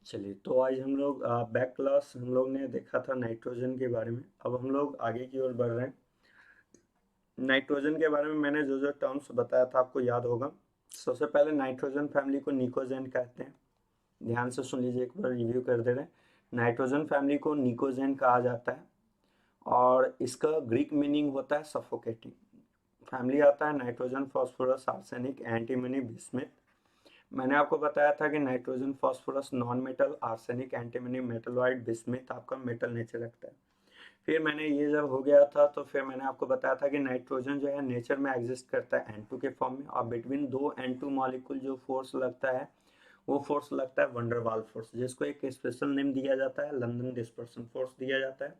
चलिए, तो आज हम लोग बैक क्लास हम लोग ने देखा था नाइट्रोजन के बारे में। अब हम लोग आगे की ओर बढ़ रहे हैं। नाइट्रोजन के बारे में मैंने जो जो टर्म्स बताया था आपको याद होगा। सबसे पहले नाइट्रोजन फैमिली को निकोजेन कहते हैं। ध्यान से सुन लीजिए, एक बार रिव्यू कर दे रहे हैं। नाइट्रोजन फैमिली को निकोजेन कहा जाता है और इसका ग्रीक मीनिंग होता है सफोकेटिंग। फैमिली आता है nitrogen, phosphorus, arsenic, antimony, bismuth. मैंने आपको बताया था कि nitrogen, phosphorus non metal, arsenic, antimony metalloid, bismuth आपका मेटल नेचर रखता है। फिर मैंने ये जब हो गया था तो फिर मैंने आपको बताया था कि नाइट्रोजन जो है नेचर में एग्जिस्ट करता है N2 के फॉर्म में, और बिटवीन दो N2 मॉलिक्यूल जो फोर्स लगता है वो फोर्स लगता है वंडरवाल फोर्स, जिसको एक स्पेशल नेम दिया जाता है, लंदन डिस्पर्सन फोर्स दिया जाता है।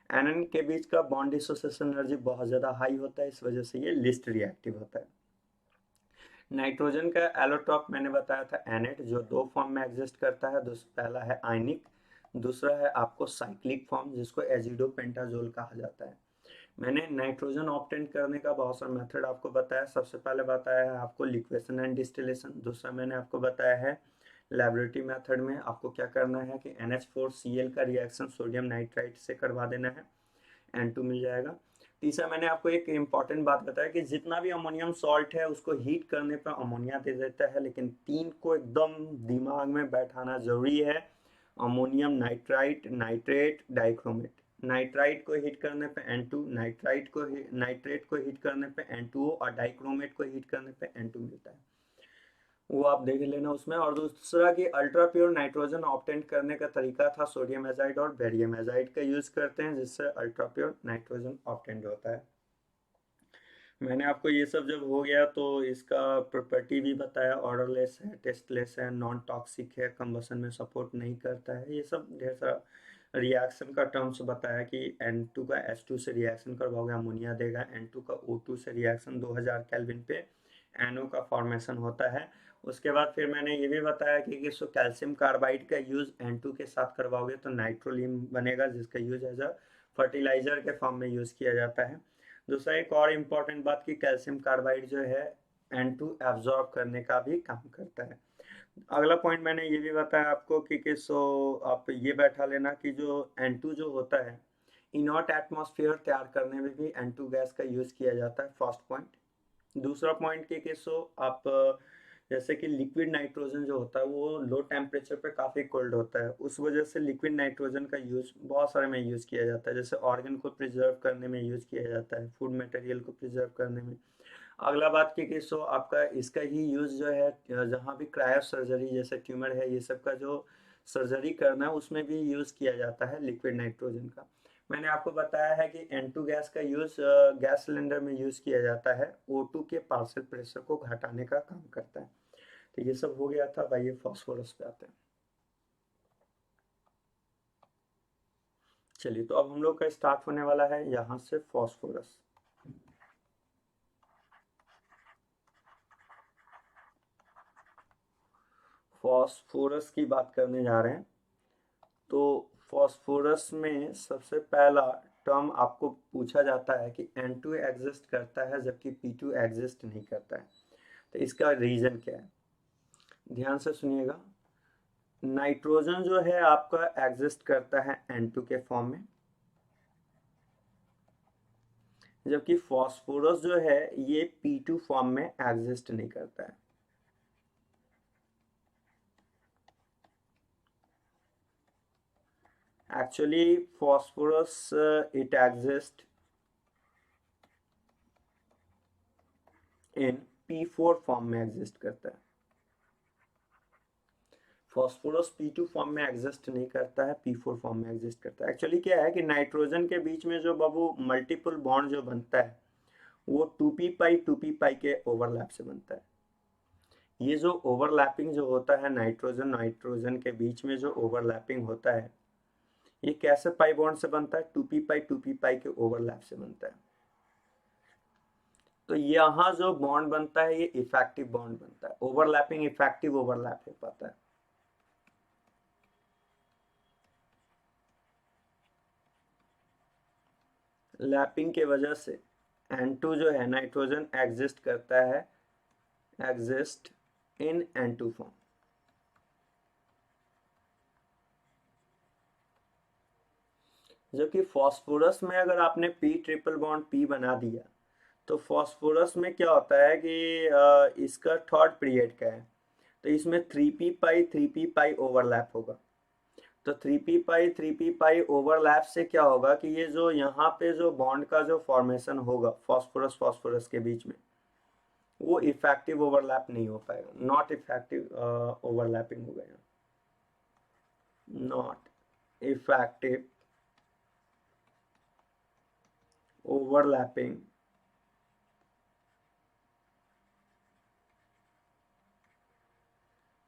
एनएन के बीच का बॉन्ड डिसोसिएशन एनर्जी बहुत ज़्यादा हाई होता है, इस वजह से ये लिस्ट रिएक्टिव होता है। नाइट्रोजन का एलोटॉप मैंने बताया था एनेट, जो दो फॉर्म में एग्जिस्ट करता है। पहला है आयनिक, दूसरा है आपको साइक्लिक फॉर्म, जिसको एजिडो पेंटाजोल कहा जाता है। मैंने नाइट्रोजन ऑब्टेन करने का बहुत सारा मेथड आपको बताया। सबसे पहले बताया है आपको लिक्वेशन एंड डिस्टिलेशन। दूसरा मैंने आपको बताया है लेबोरेटरी मेथड में आपको क्या करना है कि NH4Cl का रिएक्शन सोडियम नाइट्राइट से करवा देना है, N2 मिल जाएगा। तीसरा मैंने आपको एक इम्पॉर्टेंट बात बताया कि जितना भी अमोनियम सॉल्ट है उसको हीट करने पर अमोनिया दे देता है, लेकिन तीन को एकदम दिमाग में बैठाना जरूरी है। Ammonium nitrite, nitrate, dichromate. Nitrite को हीट करने पे N2, नाइट्रेट को हीट करने पे N2O, और डाइक्रोमेट को हीट करने पे N2 मिलता है। वो आप देख लेना उसमें। और दूसरा कि अल्ट्रा प्योर नाइट्रोजन ऑब्टेन करने का तरीका था सोडियम एजाइड और बेरियम एजाइड का यूज करते हैं, जिससे अल्ट्रा प्योर नाइट्रोजन ऑब्टेन होता है। मैंने आपको ये सब जब हो गया तो इसका प्रॉपर्टी भी बताया, ऑर्डरलेस है, टेस्टलेस है, नॉन टॉक्सिक है, कंबसन में सपोर्ट नहीं करता है, ये सब ढेर सारा रिएक्शन का टर्म्स बताया कि N2 का H2 से रिएक्शन करवाओगे अमोनिया देगा, N2 का O2 से रिएक्शन 2000 केल्विन पे NO का फॉर्मेशन होता है। उसके बाद फिर मैंने ये भी बताया कि कैल्शियम कार्बाइड का यूज N2 के साथ करवाओगे तो नाइट्रोलिन बनेगा, जिसका यूज एज अ फर्टिलाइजर के फॉर्म में यूज किया जाता है। दूसरा एक और इम्पॉर्टेंट बात कि कैल्शियम कार्बाइड जो है N2 एब्जॉर्ब करने का भी काम करता है। अगला पॉइंट मैंने ये भी बताया आपको कि सो आप ये बैठा लेना कि जो N2 जो होता है, इनॉट एटमॉस्फेयर तैयार करने में भी N2 गैस का यूज किया जाता है, फर्स्ट पॉइंट। दूसरा पॉइंट कि सो आप जैसे कि लिक्विड नाइट्रोजन जो होता है वो लो टेम्परेचर पे काफ़ी कोल्ड होता है, उस वजह से लिक्विड नाइट्रोजन का यूज बहुत सारे में यूज किया जाता है, जैसे ऑर्गन को प्रिजर्व करने में यूज किया जाता है, फूड मटेरियल को प्रिजर्व करने में। अगला बात की सो आपका इसका ही यूज जो है जहाँ भी क्रायो सर्जरी जैसे ट्यूमर है ये सब का जो सर्जरी करना है उसमें भी यूज किया जाता है लिक्विड नाइट्रोजन का। मैंने आपको बताया है कि N2 गैस का यूज गैस सिलेंडर में यूज किया जाता है, O2 के पार्शियल प्रेशर को घटाने का काम करता है। तो ये सब हो गया था भाई, ये फॉस्फोरस पे आते हैं। चलिए, तो अब हम लोग का स्टार्ट होने वाला है यहाँ से फॉस्फोरस। फॉस्फोरस की बात करने जा रहे हैं। तो फॉस्फोरस में सबसे पहला टर्म आपको पूछा जाता है कि N2 एग्जिस्ट करता है जबकि P2 एग्जिस्ट नहीं करता है। तो इसका रीजन क्या है, ध्यान से सुनिएगा। नाइट्रोजन जो है आपका एग्जिस्ट करता है N2 के फॉर्म में, जबकि फॉस्फोरस जो है ये P2 फॉर्म में एग्जिस्ट नहीं करता है। Actually phosphorus it exist in P4 form में एग्जिस्ट करता है। फॉस्फोरस P2 फॉर्म में एग्जिस्ट नहीं करता है, P4 फॉर्म में एग्जिस्ट करता है। एक्चुअली क्या है कि नाइट्रोजन के बीच में जो बाबू मल्टीपल बॉन्ड जो बनता है वो 2p पाई के ओवरलैप से बनता है। ये जो ओवरलैपिंग जो होता है नाइट्रोजन नाइट्रोजन के बीच में जो ओवरलैपिंग होता है ये कैसे पाई बॉन्ड से बनता है, 2p पाई के ओवरलैप से बनता है। तो यहाँ जो बॉन्ड बनता है ये इफेक्टिव बॉन्ड बनता है, ओवरलैपिंग इफेक्टिव ओवरलैप हो पाता है। लैपिंग के वजह से N2 जो है नाइट्रोजन एग्जिस्ट करता है, एग्जिस्ट इन N2 फॉर्म। जबकि फॉस्फोरस में अगर आपने पी ट्रिपल बॉन्ड पी बना दिया तो फॉस्फोरस में क्या होता है कि इसका थर्ड पीरियड का है, तो इसमें 3p पाई ओवरलैप होगा। तो 3p पाई ओवरलैप से क्या होगा कि ये जो यहाँ पे जो बॉन्ड का जो फॉर्मेशन होगा फॉस्फोरस फॉस्फोरस के बीच में, वो इफेक्टिव ओवरलैप नहीं हो पाएगा, नॉट इफेक्टिव ओवरलैपिंग हो गया, not effective overlapping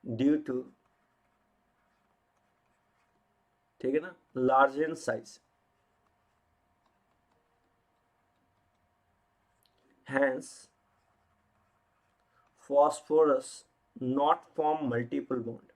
due to, ठीक है ना, large in size, hence phosphorus not form multiple bond।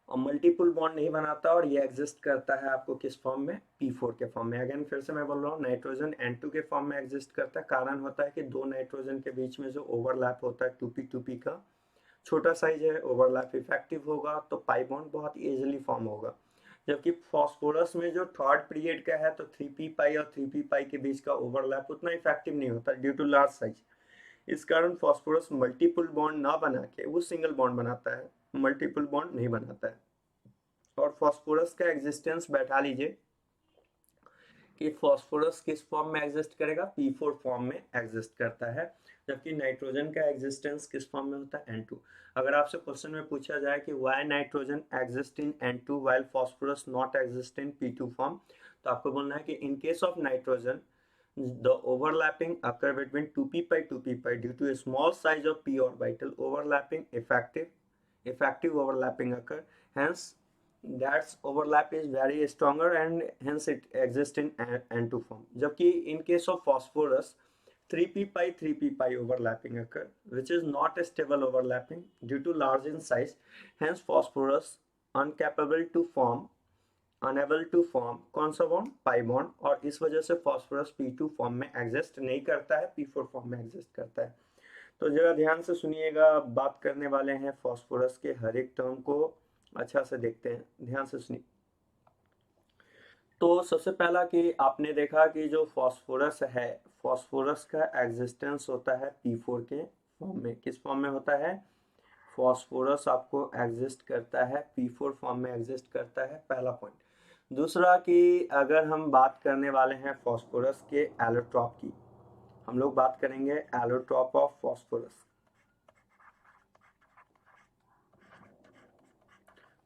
और मल्टीपल बॉन्ड नहीं बनाता, और ये एग्जिस्ट करता है आपको किस फॉर्म में, P4 के फॉर्म में। अगेन फिर से मैं बोल रहा हूँ, नाइट्रोजन N2 के फॉर्म में एग्जिस्ट करता है। कारण होता है कि दो नाइट्रोजन के बीच में जो ओवरलैप होता है 2p का, छोटा साइज है, ओवरलैप इफेक्टिव होगा तो पाई बॉन्ड बहुत इजीली फॉर्म होगा। जबकि फॉस्फोरस में जो थर्ड पीरियड का है तो 3p पाई और 3p पाई के बीच का ओवरलैप उतना इफेक्टिव नहीं होता ड्यू टू लार्ज साइज। इस कारण फॉस्फोरस मल्टीपल बॉन्ड ना बना के वो सिंगल बॉन्ड बनाता है, मल्टीपल बॉन्ड नहीं बनाता है। और फॉस्फोरस का एग्जिस्टेंस बैठा लीजिए कि फॉस्फोरस किस फॉर्म में एग्जिस्ट करेगा, P4 फॉर्म में एग्जिस्ट करता है। जबकि नाइट्रोजन का एग्जिस्टेंस किस फॉर्म में होता है, N2। अगर आपसे क्वेश्चन में पूछा जाए कि why nitrogen exist in N2 while phosphorus not exist in P2 form, तो आपको बोलना है कि in case of nitrogen the overlapping occur between 2p due to a small size of p orbital overlapping, effective overlapping occur, hence that overlap is very stronger and hence it exists in N2 form। जबकि in case of phosphorus 3p pi overlapping occur which is not a stable overlapping due to large in size, hence phosphorus unable to form कौन सा bond, pi bond, और इस वजह से phosphorus P2 form में exist नहीं करता है, P4 फॉर्म में एग्जिस्ट करता है। तो जरा ध्यान से सुनिएगा, बात करने वाले हैं फॉस्फोरस के हर एक टर्म को, अच्छा से देखते हैं, ध्यान से सुनिए। तो सबसे पहला कि आपने देखा कि जो फॉस्फोरस है, फॉस्फोरस का एग्जिस्टेंस होता है P4 के फॉर्म में। किस फॉर्म में होता है, फॉस्फोरस आपको एग्जिस्ट करता है P4 फॉर्म में एग्जिस्ट करता है, पहला पॉइंट। दूसरा कि अगर हम बात करने वाले हैं फॉस्फोरस के एलोट्रॉप की, हम लोग बात करेंगे एलोट्रॉप ऑफ फॉस्फोरस।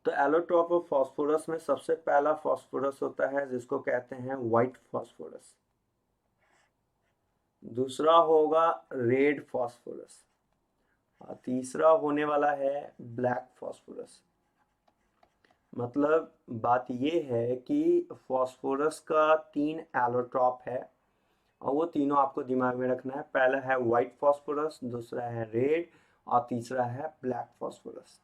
तो एलोट्रॉप ऑफ फॉस्फोरस में सबसे पहला फॉस्फोरस होता है जिसको कहते हैं व्हाइट फॉस्फोरस, दूसरा होगा रेड फॉस्फोरस, और तीसरा होने वाला है ब्लैक फॉस्फोरस। मतलब बात ये है कि फॉस्फोरस का 3 एलोट्रॉप है और वो तीनों आपको दिमाग में रखना है। पहला है व्हाइट फॉस्फोरस, दूसरा है रेड और तीसरा है ब्लैक फॉस्फोरस।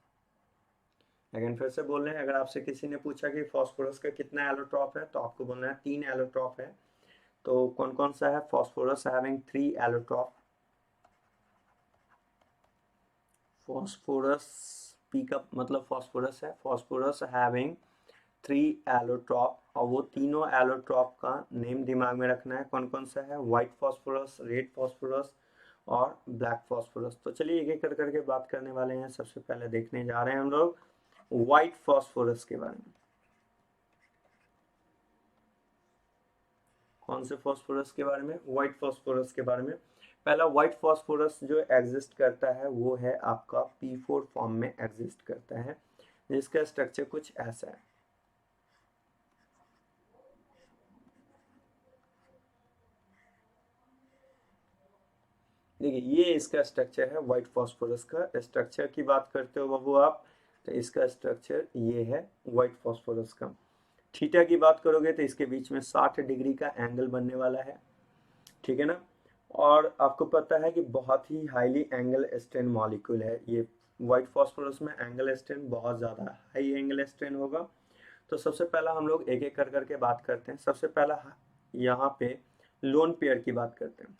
अगेन फिर से बोल रहे हैं, अगर आपसे किसी ने पूछा कि फॉस्फोरस का कितना एलोट्रॉप है तो आपको बोलना है 3 एलोट्रॉप है। तो कौन कौन सा है, phosphorus having 3 allotrope, phosphorus P का मतलब फॉस्फोरस है, फॉस्फोरस हैविंग 3 एलोट्रॉप, और वो तीनों एलोट्रॉप का नेम दिमाग में रखना है, कौन कौन सा है, व्हाइट फॉस्फोरस, रेड फॉस्फोरस और ब्लैक फॉस्फोरस। तो चलिए एक एक कर करके बात करने वाले हैं। सबसे पहले देखने जा रहे हैं हम लोग व्हाइट फॉस्फोरस के बारे में। कौन से फॉस्फोरस के बारे में, व्हाइट फॉस्फोरस के बारे में। पहला व्हाइट फॉस्फोरस जो एग्जिस्ट करता है वो है आपका P4 फॉर्म में एग्जिस्ट करता है, जिसका स्ट्रक्चर कुछ ऐसा है। देखिए ये इसका स्ट्रक्चर है, व्हाइट फॉस्फोरस का स्ट्रक्चर की बात करते हो बाबू आप, तो इसका स्ट्रक्चर ये है व्हाइट फॉस्फोरस का। थीटा की बात करोगे तो इसके बीच में 60 डिग्री का एंगल बनने वाला है, ठीक है ना। और आपको पता है कि बहुत ही हाईली एंगल स्ट्रेन मॉलिक्यूल है ये, व्हाइट फॉस्फोरस में एंगल स्ट्रेन बहुत ज़्यादा हाई एंगल स्ट्रेन होगा। तो सबसे पहला हम लोग एक एक कर करके बात करते हैं। सबसे पहला यहाँ पे लोन पेयर की बात करते हैं।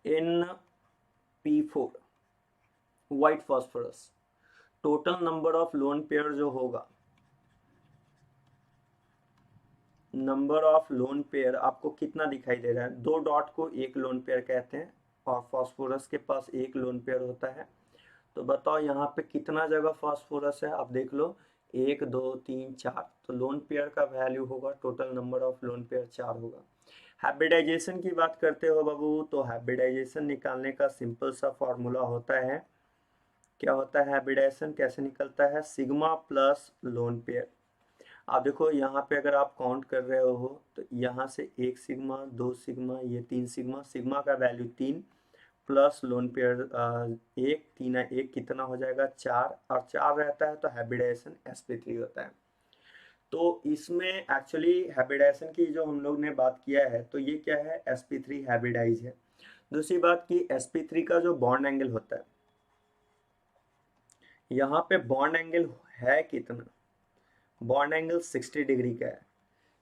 NP4 white phosphorus, total number of lone pair जो होगा, नंबर ऑफ लोन पेयर आपको कितना दिखाई दे रहा है? 2 डॉट को एक लोन पेयर कहते हैं और फॉस्फोरस के पास एक लोन पेयर होता है। तो बताओ यहाँ पे कितना जगह फॉस्फोरस है? आप देख लो, 1 2 3 4, तो लोन पेयर का वैल्यू होगा, total number of lone pair 4 होगा। हाइब्रिडाइजेशन की बात करते हो बाबू, तो हाइब्रिडाइजेशन निकालने का सिंपल सा फॉर्मूला होता है, क्या होता है हाइब्रिडाइजेशन, कैसे निकलता है? Sigma plus lone pair. आप देखो यहाँ पे अगर आप काउंट कर रहे हो तो यहाँ से 1 सिग्मा, 2 सिग्मा, ये 3 सिग्मा, सिग्मा का वैल्यू 3 प्लस लोन पेयर 1, 3 1 कितना हो जाएगा? 4, और 4 रहता है तो हाइब्रिडाइजेशन sp3 होता है। तो इसमें एक्चुअली हाइब्रिडाइजेशन की जो हम लोग ने बात किया है, तो ये क्या है? sp3 हाइब्रिडाइज है। दूसरी बात की sp3 का जो बॉन्ड एंगल होता है, यहाँ पे बॉन्ड एंगल है कितना? बॉन्ड एंगल 60 डिग्री का है,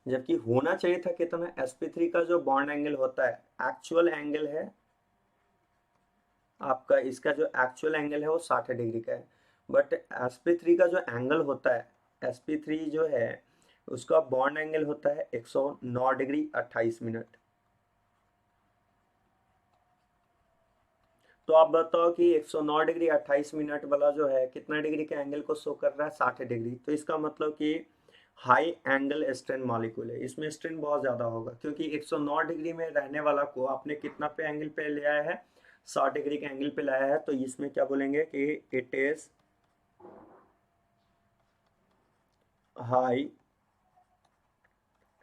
जबकि होना चाहिए था कितना? sp3 का जो बॉन्ड एंगल होता है, एक्चुअल एंगल है आपका, इसका जो एक्चुअल एंगल है वो 60 डिग्री का है, बट sp3 का जो एंगल होता है, sp3 जो है उसका बॉन्ड एंगल होता है 109 डिग्री 28 मिनट। तो आप बताओ कि 109 डिग्री 28 मिनट वाला जो है कितना डिग्री के एंगल को शो कर रहा है? 60 डिग्री। तो इसका मतलब कि हाई एंगल स्ट्रेन मॉलिक्यूल है, इसमें स्ट्रेन बहुत ज्यादा होगा, क्योंकि 109 डिग्री में रहने वाला को आपने कितना पे एंगल पे ले आया है? 60 डिग्री के एंगल पे लाया है। तो इसमें क्या बोलेंगे कि it is high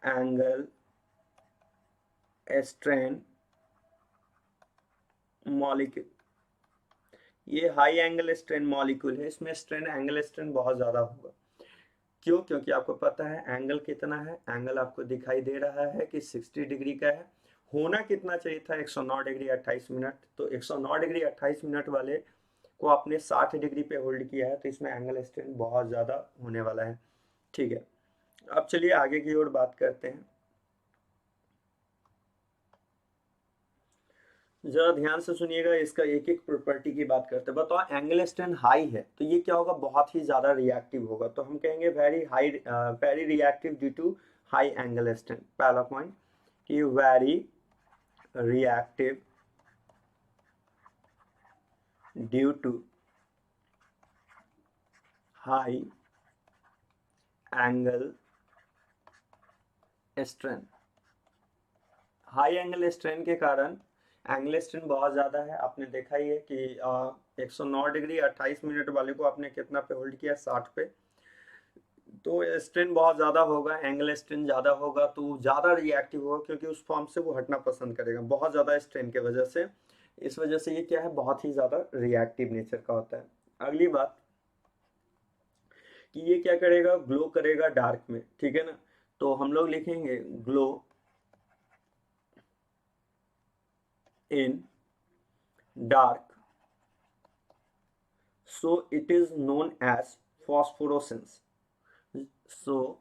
angle strain molecule. ये हाई एंगल स्ट्रेन मॉलिक्यूल है, इसमें स्ट्रेन एंगल स्ट्रेन बहुत ज्यादा होगा। क्यों? क्योंकि आपको पता है एंगल कितना है, एंगल आपको दिखाई दे रहा है कि 60 डिग्री का है। होना कितना चाहिए था? 109 डिग्री 28 मिनट। तो 109 डिग्री 28 मिनट वाले को आपने 60 डिग्री पे होल्ड किया है, तो इसमें एंगल स्ट्रेन बहुत ज़्यादा होने वाला है। ठीक है, अब चलिए आगे की ओर बात करते हैं। जरा ध्यान से सुनिएगा, इसका एक एक प्रॉपर्टी की बात करते हैं। बताओ एंगल स्ट्रेन हाई है तो ये क्या होगा? बहुत ही ज्यादा रिएक्टिव होगा, तो हम कहेंगे very high, very reactive due to high angle strain. पहला पॉइंट कि very reactive due to high angle strain. High angle strain के कारण एंगल स्ट्रेन बहुत ज़्यादा है। आपने देखा ही है कि 109 डिग्री 28 मिनट वाले को आपने कितना पे होल्ड किया? 60 पे। तो स्ट्रेन बहुत ज़्यादा होगा, एंगल स्ट्रेन ज़्यादा होगा तो ज़्यादा रिएक्टिव होगा, क्योंकि उस फॉर्म से वो हटना पसंद करेगा बहुत ज़्यादा स्ट्रेन के वजह से। इस वजह से ये क्या है? बहुत ही ज़्यादा रिएक्टिव नेचर का होता है। अगली बात कि ये क्या करेगा? ग्लो करेगा डार्क में, ठीक है ना? तो हम लोग लिखेंगे glow in dark, so it is known as phosphorescence, so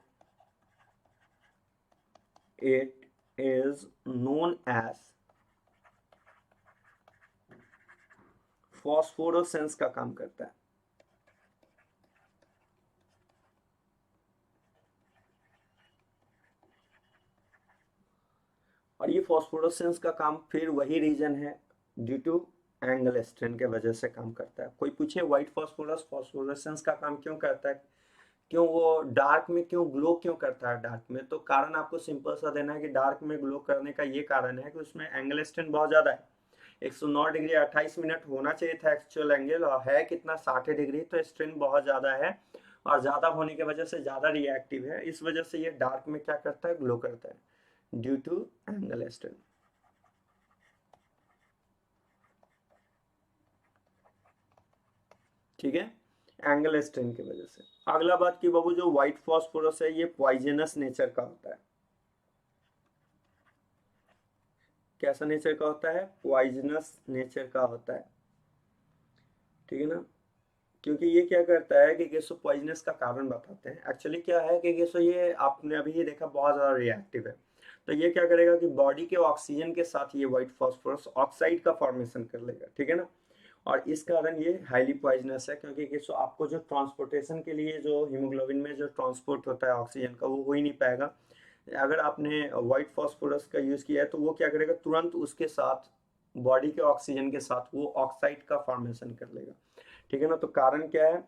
it is known as phosphorescence का काम करता है। और ये फॉस्फोरेसेंस का काम फिर वही रीजन है, ड्यू टू एंगल स्ट्रेन के वजह से काम करता है। कोई पूछे व्हाइट फॉस्फोरस फॉस्फोरेसेंस का काम क्यों करता है, क्यों वो डार्क में क्यों ग्लो क्यों करता है डार्क में? तो कारण आपको सिंपल सा देना है कि डार्क में ग्लो करने का ये कारण है कि उसमें एंगल स्ट्रेन बहुत ज्यादा है। 109 डिग्री 28 मिनट होना चाहिए था एक्चुअल एंगल, और है कितना? 60 डिग्री। तो स्ट्रेन बहुत ज्यादा है, और ज्यादा होने की वजह से ज्यादा रिएक्टिव है, इस वजह से ये डार्क में क्या करता है? ग्लो करता है ड्यू टू एंगल स्ट्रेन। ठीक है, एंगल स्ट्रेन की वजह से। अगला बात की बाबू, जो व्हाइट फॉस्फोरस है ये पॉइजनस नेचर का होता है। कैसा नेचर का होता है? पॉइजनस नेचर का होता है, ठीक है ना? क्योंकि ये क्या करता है कि गेसो पॉइजनस का कारण बताते हैं। एक्चुअली क्या है कि गेसो ये आपने अभी ये देखा बहुत ज़्यादा रिएक्टिव है, तो ये क्या करेगा कि बॉडी के ऑक्सीजन के साथ ये व्हाइट फास्फोरस ऑक्साइड का फॉर्मेशन कर लेगा, ठीक है ना। और इस कारण ये हाईली पॉइजनस है, क्योंकि इसको आपको जो ट्रांसपोर्टेशन के लिए जो हीमोग्लोबिन में जो ट्रांसपोर्ट होता है ऑक्सीजन का, वो हो ही नहीं पाएगा। अगर आपने व्हाइट फास्फोरस का यूज़ किया है तो वो क्या करेगा, तुरंत उसके साथ बॉडी के ऑक्सीजन के साथ वो ऑक्साइड का फॉर्मेशन कर लेगा, ठीक है ना। तो कारण क्या है,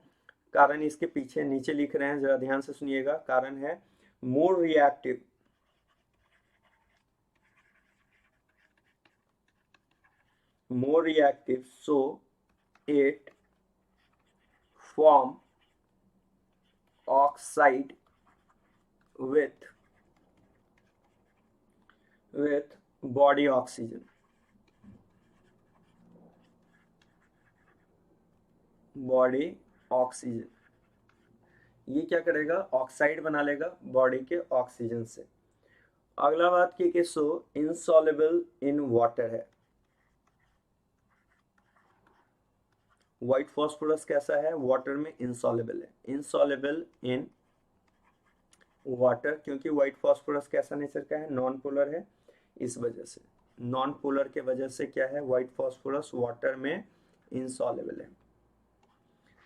कारण इसके पीछे नीचे लिख रहे हैं, जरा ध्यान से सुनिएगा। कारण है more reactive, more reactive, so it form oxide with body oxygen, body oxygen. ये क्या करेगा, ऑक्साइड बना लेगा बॉडी के ऑक्सीजन से। अगला बात की सो इनसॉल्युबल इन वाटर है। व्हाइट फास्फोरस कैसा है, वाटर में इनसॉल्युबल है, इनसॉल्युबल इन वाटर, क्योंकि व्हाइट फास्फोरस कैसा नेचर का है, नॉन पोलर है। इस वजह से नॉन पोलर के वजह से क्या है, व्हाइट फास्फोरस वाटर में इनसॉल्युबल है।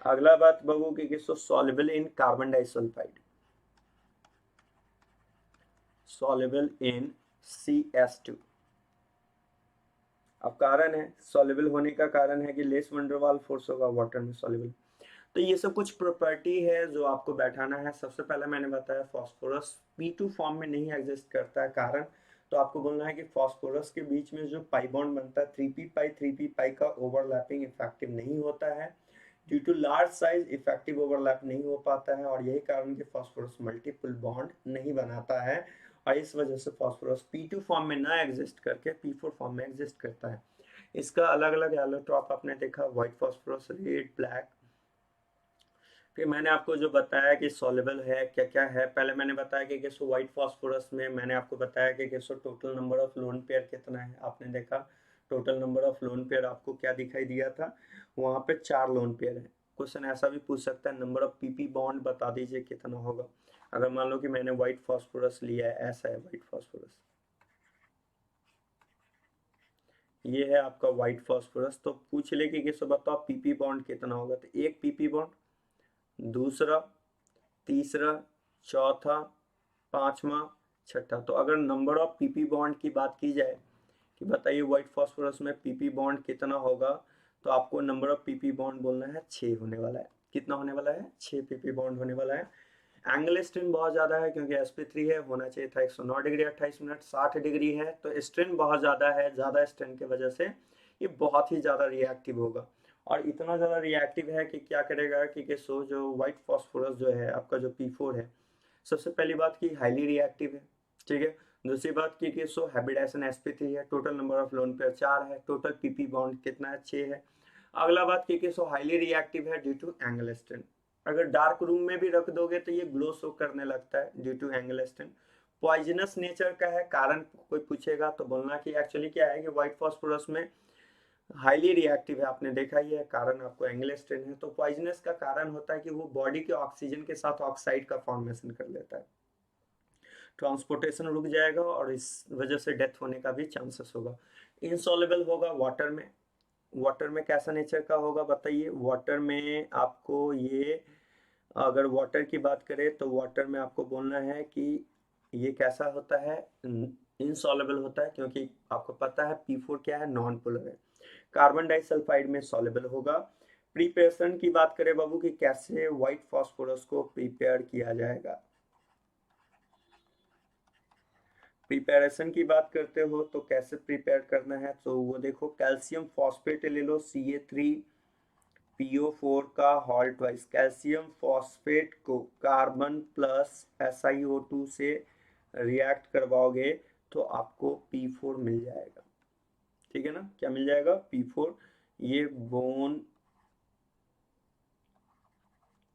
अगला बात बाबू की soluble in carbon disulphide, soluble in CH2। अब कारण है, सॉल्युबल होने का कारण है कि less van der Waals force होगा, वाटर में सॉल्युबल। तो ये सब कुछ प्रॉपर्टी है जो आपको बैठाना है। सबसे पहले मैंने बताया फास्फोरस P2 फॉर्म में नहीं एग्जिस्ट करता है, कारण तो आपको बोलना है कि फास्फोरस के बीच में जो पाई बॉन्ड बनता है 3p पाई का ओवरलैपिंग इफेक्टिव नहीं होता है, due to large size effective overlap नहीं हो पाता है, और यही कारण कि फास्फोरस मल्टीपल बॉन्ड नहीं बनाता है, और इस वजह से फास्फोरस P2 फॉर्म में ना एग्जिस्ट करके P4 फॉर्म में एग्जिस्ट करता है। इसका अलग अलग एलोट्रॉप आपने देखा, व्हाइट फास्फोरस, रेड, ब्लैक। फिर मैंने आपको जो बताया कि सॉल्युबल है क्या क्या है, पहले मैंने बताया कि कैसो व्हाइट फास्फोरस में मैंने आपको बताया कि कैसो total number of lone pair कितना है। आपने देखा total number of lone pair आपको क्या दिखाई दिया था, वहाँ पे 4 लोन पेयर है। क्वेश्चन ऐसा भी पूछ सकता है, नंबर ऑफ PP बॉन्ड बता दीजिए कितना होगा। अगर मान लो कि मैंने व्हाइट फास्फोरस लिया है, ऐसा है व्हाइट फास्फोरस, ये है आपका व्हाइट फास्फोरस, तो पूछ ले कि कैसे बताओ PP बॉन्ड कितना होगा, तो एक PP बॉन्ड, दूसरा, तीसरा, चौथा, पांचवा, छठा। तो अगर नंबर ऑफ PP बॉन्ड की बात की जाए कि बताइए व्हाइट फास्फोरस में PP बॉन्ड कितना होगा, तो आपको नंबर ऑफ PP बॉन्ड बोलना है 6 होने वाला है। कितना होने वाला है, 6 PP बॉन्ड होने वाला है। एंगल स्ट्रेन बहुत ज़्यादा है, क्योंकि sp3 है, होना चाहिए था 109 डिग्री 28 मिनट, 60 डिग्री है, तो स्ट्रेन बहुत ज़्यादा है। ज़्यादा स्ट्रेन की वजह से ये बहुत ही ज़्यादा रिएक्टिव होगा, और इतना ज़्यादा रिएक्टिव है कि क्या करेगा कि सो जो व्हाइट फास्फोरस जो है आपका जो P4 है, सबसे पहली बात की हाईली रिएक्टिव है, ठीक है। दूसरी बात की सो हैबिटेशन sp3 है, total number of lone pair 4 है, टोटल PP बॉन्ड कितना है, 6 है। अगला बात की सो हाईली रिएक्टिव है ड्यू टू एंगल स्ट्रेन। अगर डार्क रूम में भी रख दोगे तो ये ग्लो शो करने लगता है due to angle strain. Poisonous nature का है, कारण कोई पूछेगा तो बोलना कि एक्चुअली क्या है कि व्हाइट फास्फोरस में हाईली रिएक्टिव है, आपने देखा ही है, कारण आपको एंगल स्ट्रेन है। तो पॉइजनस का कारण होता है कि वो बॉडी के ऑक्सीजन के साथ ऑक्साइड का फॉर्मेशन कर लेता है, ट्रांसपोर्टेशन रुक जाएगा, और इस वजह से डेथ होने का भी चांसेस होगा। इनसॉल्युबल होगा वाटर में, वाटर में कैसा नेचर का होगा बताइए। वाटर में आपको ये, अगर वाटर की बात करें तो वाटर में आपको बोलना है कि ये कैसा होता है, इनसॉल्युबल होता है, क्योंकि आपको पता है P4 क्या है, नॉन पोलर है। कार्बन डाइसल्फाइड में सॉल्युबल होगा। प्रिपरेशन की बात करें बाबू कि कैसे व्हाइट फास्फोरस को प्रिपेयर किया जाएगा, प्रिपरेशन की बात करते हो तो कैसे प्रिपेयर करना है, तो वो देखो, कैल्शियम फॉस्फेट ले लो, Ca3PO4 का हॉल्ट वाइज, कैल्शियम फॉस्फेट को कार्बन प्लस SiO2 से रिएक्ट करवाओगे तो आपको P4 मिल जाएगा, ठीक है ना। क्या मिल जाएगा, P4। ये बोन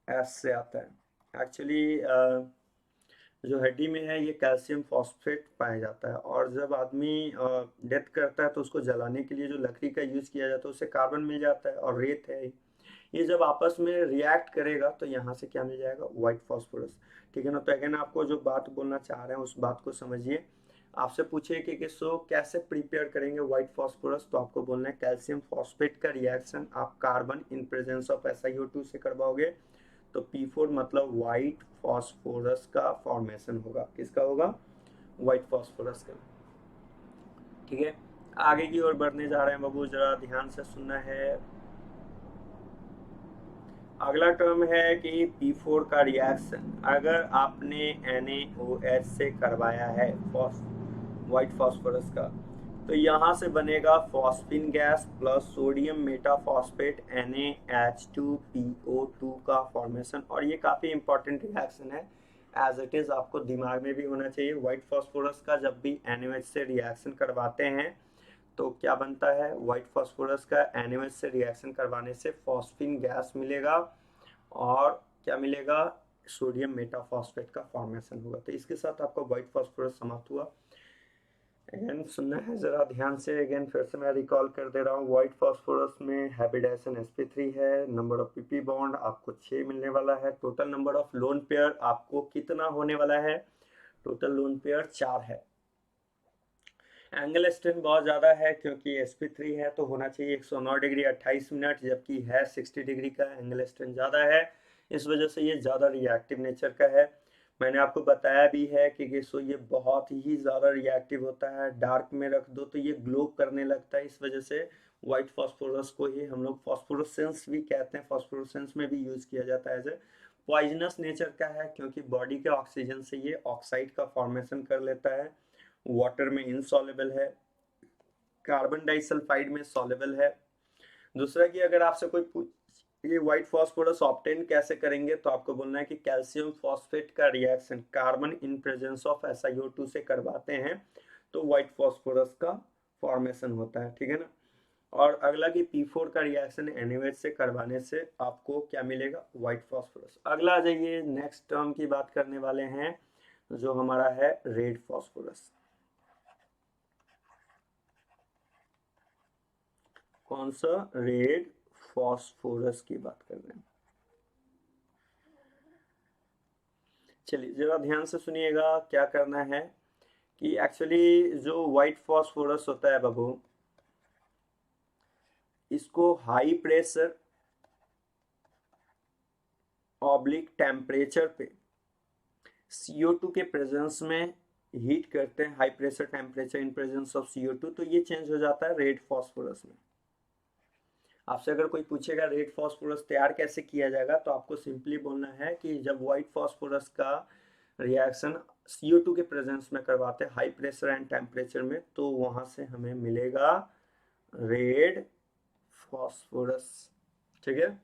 एस से आता है एक्चुअली, जो हड्डी में है ये कैल्शियम फॉस्फेट पाया जाता है, और जब आदमी डेथ करता है तो उसको जलाने के लिए जो लकड़ी का यूज़ किया जाता है उससे कार्बन मिल जाता है, और रेत है, ये जब आपस में रिएक्ट करेगा तो यहाँ से क्या मिल जाएगा, व्हाइट फास्फोरस, ठीक है ना। तो अगेन आपको जो बात बोलना चाह रहे हैं उस बात को समझिए। आपसे पूछे कि सो कैसे प्रिपेयर करेंगे व्हाइट फॉस्फोरस, तो आपको बोलना है कैल्शियम फॉस्फेट का रिएक्शन आप carbon in presence of SiO2 से करवाओगे, तो P4 मतलब व्हाइट फॉस्फोरस का फॉर्मेशन होगा। किसका होगा? व्हाइट फॉस्फोरस का। ठीक है, आगे की ओर बढ़ने जा रहे हैं बाबू, जरा ध्यान से सुनना है। अगला टर्म है कि P4 का रिएक्शन अगर आपने NaOH से करवाया है व्हाइट फॉस्फोरस का, तो यहाँ से बनेगा phosphine gas plus sodium metaphosphate NaH2PO2 का फॉर्मेशन। और ये काफ़ी इंपॉर्टेंट रिएक्शन है, एज इट इज़ आपको दिमाग में भी होना चाहिए। व्हाइट फॉस्फोरस का जब भी NaOH से रिएक्शन करवाते हैं तो क्या बनता है? व्हाइट फॉस्फोरस का NaOH से रिएक्शन करवाने से फॉस्फिन गैस मिलेगा और क्या मिलेगा? सोडियम मेटाफॉस्फेट का फॉर्मेशन होगा। तो इसके साथ आपका व्हाइट फॉस्फोरस समाप्त हुआ। अगेन सुनना है जरा ध्यान से, अगेन फिर से मैं रिकॉल कर दे रहा हूँ। व्हाइट फॉस्फोरस में हाइब्रिडाइजेशन sp3 है, नंबर ऑफ pp बॉन्ड आपको 6 मिलने वाला है, total number of lone pair आपको कितना होने वाला है? टोटल लोन पेयर 4 है। एंगल स्ट्रेंथ बहुत ज़्यादा है क्योंकि sp3 है तो होना चाहिए 109 डिग्री 28 मिनट, जबकि है 60 डिग्री का, एंगल स्ट्रेंथ ज़्यादा है, इस वजह से ये ज़्यादा रिएक्टिव नेचर का है। मैंने आपको बताया भी है कि सो ये बहुत ही ज़्यादा रिएक्टिव होता है, डार्क में रख दो तो ये ग्लो करने लगता है, इस वजह से व्हाइट फॉस्फोरस को ही हम लोग फॉस्फोरेसेंस भी कहते हैं, फॉस्फोरेसेंस में भी यूज़ किया जाता है एज ए पॉइजनस नेचर का है, क्योंकि बॉडी के ऑक्सीजन से ये ऑक्साइड का फॉर्मेशन कर लेता है, वाटर में इनसॉल्युबल है, कार्बन डाइसल्फाइड में सॉल्युबल है। दूसरा कि अगर आपसे कोई ये व्हाइट फॉस्फोरस ऑब्टेन कैसे करेंगे, तो आपको बोलना है कि कैल्शियम फॉस्फेट का reaction carbon in presence of SiO2 से करवाते हैं तो व्हाइट फॉस्फोरस का फॉर्मेशन होता है। ठीक है ना। और अगला कि P4 का रिएक्शन NaOH से करवाने से आपको क्या मिलेगा? White phosphorus. अगला आ जाइए, नेक्स्ट टर्म की बात करने वाले हैं जो हमारा है रेड फॉस्फोरस। कौन सा? रेड फॉस्फोरस की बात कर रहे हैं। चलिए जरा ध्यान से सुनिएगा, क्या करना है कि एक्चुअली जो व्हाइट फॉस्फोरस होता है बाबू, इसको हाई प्रेशर ऑब्लिक टेम्परेचर पे CO2 के प्रेजेंस में हीट करते हैं, high pressure temperature in presence of CO2, तो ये चेंज हो जाता है रेड फॉस्फोरस में। आपसे अगर कोई पूछेगा रेड फॉस्फोरस तैयार कैसे किया जाएगा, तो आपको सिंपली बोलना है कि जब व्हाइट फॉस्फोरस का रिएक्शन CO2 के प्रेजेंस में करवाते हैं हाई प्रेशर एंड टेम्परेचर में, तो वहां से हमें मिलेगा रेड फॉस्फोरस। ठीक है।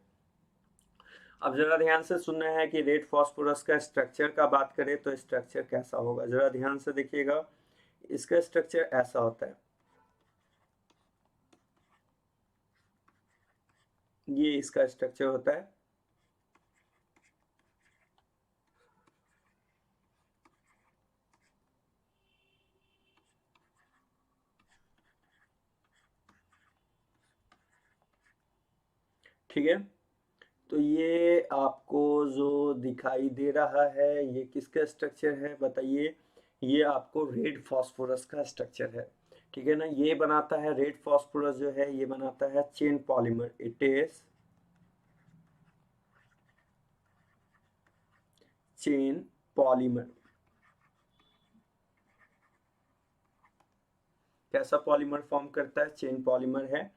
अब जरा ध्यान से सुनना है कि रेड फॉस्फोरस का स्ट्रक्चर का बात करें तो स्ट्रक्चर कैसा होगा, जरा ध्यान से देखिएगा। इसका स्ट्रक्चर ऐसा होता है, ये इसका स्ट्रक्चर होता है। ठीक है, तो ये आपको जो दिखाई दे रहा है ये किसका स्ट्रक्चर है बताइए? ये आपको रेड फॉस्फोरस का स्ट्रक्चर है। ठीक है ना। ये बनाता है रेड फॉस्फोरस जो है, ये बनाता है chain polymer. It is chain polymer. कैसा पॉलीमर फॉर्म करता है? चेन पॉलीमर है।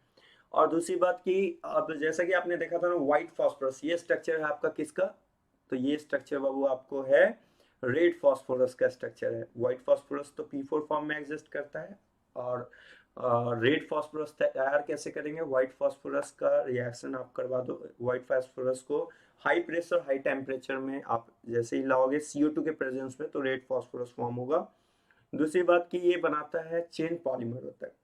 और दूसरी बात की, अब जैसा कि आपने देखा था ना व्हाइट फॉस्फोरस, ये स्ट्रक्चर है आपका किसका? तो ये स्ट्रक्चर बाबू आपको है रेड फॉस्फोरस का स्ट्रक्चर है। व्हाइट फॉस्फोरस तो P4 फॉर्म में एग्जिस्ट करता है, और रेड फॉस्फोरस तैयार कैसे करेंगे? व्हाइट फॉस्फोरस का रिएक्शन आप करवा दो, व्हाइट फॉस्फोरस को हाई प्रेशर हाई टेम्परेचर में आप जैसे ही लाओगे CO2 के प्रेजेंस में, तो रेड फॉस्फोरस फॉर्म होगा। दूसरी बात की, ये बनाता है चेन पॉलीमर होता है।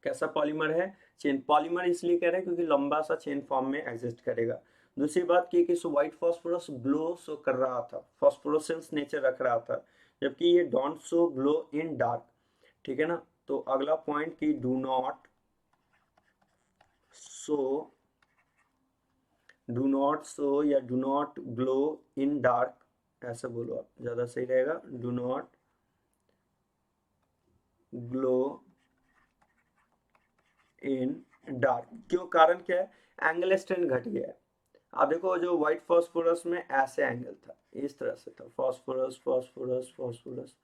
कैसा पॉलीमर है? चेन पॉलीमर इसलिए कह रहे हैं क्योंकि लंबा सा चेन फॉर्म में एग्जिस्ट करेगा। दूसरी बात की कि व्हाइट फॉस्फोरस ग्लो शो कर रहा था, फॉस्फोरेसेंस नेचर रख रहा था, जबकि ये don't show glow in dark. ठीक है ना। तो अगला पॉइंट की डू नॉट शो या do not glow in dark, ऐसा बोलो आप, ज्यादा सही रहेगा। Do not glow in dark. क्यों, कारण क्या है, एंगल स्ट्रेंथ घट गया है। आप देखो जो व्हाइट फास्फोरस में ऐसे एंगल था, इस तरह से था, फास्फोरस फास्फोरस फास्फोरस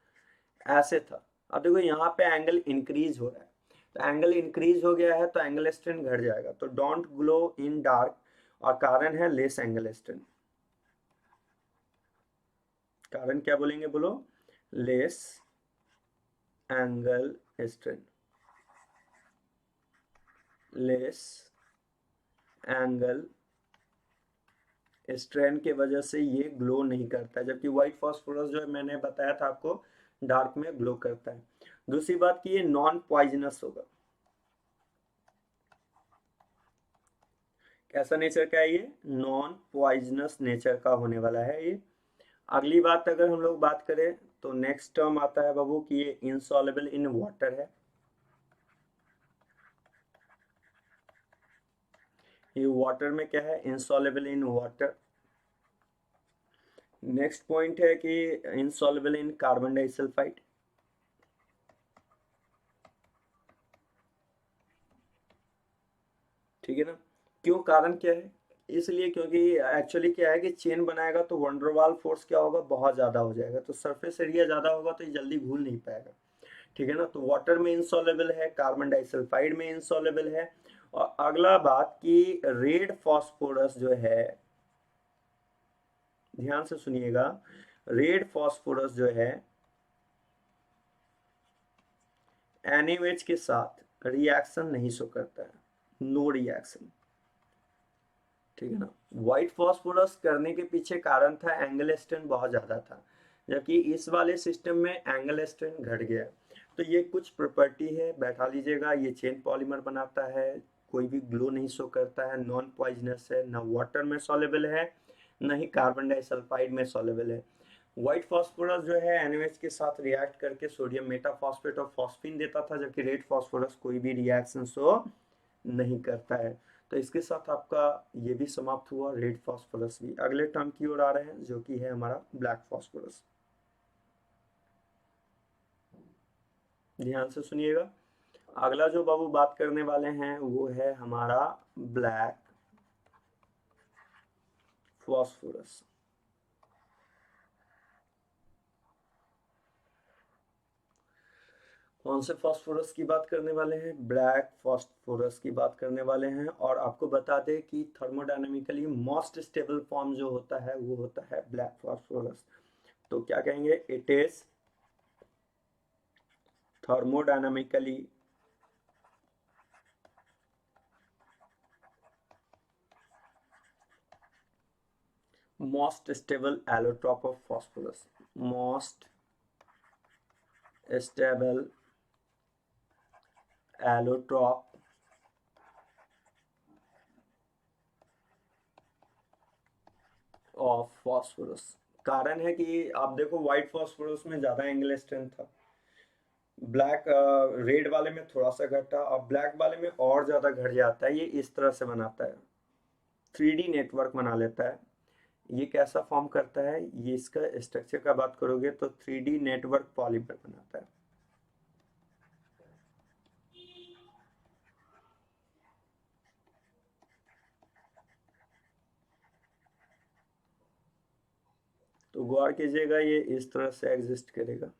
ऐसे था। अब देखो यहाँ पे एंगल इंक्रीज हो रहा है, तो एंगल इंक्रीज हो गया है तो एंगल स्ट्रेंथ घट जाएगा। तो डोंट ग्लो इन डार्क, और कारण है लेस एंगल स्ट्रेंथ। कारण क्या बोलेंगे, बोलो, less angle strength, less angle strength के वजह से ये ग्लो नहीं करता है, जबकि व्हाइट फास्फोरस जो है मैंने बताया था आपको डार्क में ग्लो करता है। दूसरी बात कि ये नॉन पॉइजनस होगा। कैसा नेचर का है ये, नॉन पॉइजनस नेचर का होने वाला है ये। अगली बात अगर हम लोग बात करें तो नेक्स्ट टर्म आता है बाबू कि ये इनसॉल्युबल इन वाटर है। ये वाटर में क्या है, insoluble in water. Next point है कि इनसॉल्युबल इन कार्बन डाइसल्फाइड। ठीक है ना, क्यों, कारण क्या है, इसलिए क्योंकि एक्चुअली क्या है कि चेन बनाएगा तो वंडरवाल फोर्स क्या होगा, बहुत ज़्यादा हो जाएगा, तो सरफेस एरिया ज़्यादा होगा तो ये जल्दी घुल नहीं पाएगा। ठीक है ना, तो वाटर में इंसॉल्युबल है, कार्बन डाइसल्फाइड में इंसॉल्युबल है। और अगला बात कि रेड फास्फोरस जो है, ध्यान से सुनिएगा, रेड फास्फोरस जो है NaOH के साथ रिएक्शन नहीं शो करता है, नो रिएक्शन। ठीक है ना, व्हाइट फास्फोरस करने के पीछे कारण था एंगल स्ट्रेंथ बहुत ज़्यादा था, जबकि इस वाले सिस्टम में एंगल स्ट्रेंथ घट गया। तो ये कुछ प्रॉपर्टी है, बैठा लीजिएगा। ये चेन पॉलीमर बनाता है, कोई भी ग्लो नहीं शो करता है, नॉन पॉइजनस है, ना वाटर में सॉलेबल है, न ही कार्बन डाइसल्फाइड में सॉलेबल है। व्हाइट फास्फोरस जो है NaOH के साथ रिएक्ट करके सोडियम मेटाफॉस्फेट और फॉस्फीन देता था, जबकि रेड फास्फोरस कोई भी रिएक्शन शो नहीं करता है। तो इसके साथ आपका ये भी समाप्त हुआ, रेड फास्फोरस भी। अगले टर्म की ओर आ रहे हैं जो कि है हमारा ब्लैक फास्फोरस। ध्यान से सुनिएगा, अगला जो बाबू बात करने वाले हैं वो है हमारा ब्लैक फास्फोरस। कौन से फास्फोरस की बात करने वाले हैं, ब्लैक फास्फोरस की बात करने वाले हैं। और आपको बता दें कि थर्मोडायनेमिकली मोस्ट स्टेबल फॉर्म जो होता है वो होता है ब्लैक फास्फोरस। तो क्या कहेंगे, it is thermodynamically most stable allotrope of phosphorus, most stable allotrope of phosphorus. कारण है कि आप देखो व्हाइट फास्फोरस में ज्यादा एंगल स्ट्रेंथ था, ब्लैक रेड वाले में थोड़ा सा घटा, और ब्लैक वाले में और ज्यादा घट जाता है। ये इस तरह से बनाता है, 3D नेटवर्क बना लेता है। ये कैसा फॉर्म करता है, ये इसका स्ट्रक्चर का बात करोगे तो 3D नेटवर्क पॉलीमर बनाता है। तो गौर कीजिएगा, ये इस तरह से एग्जिस्ट करेगा।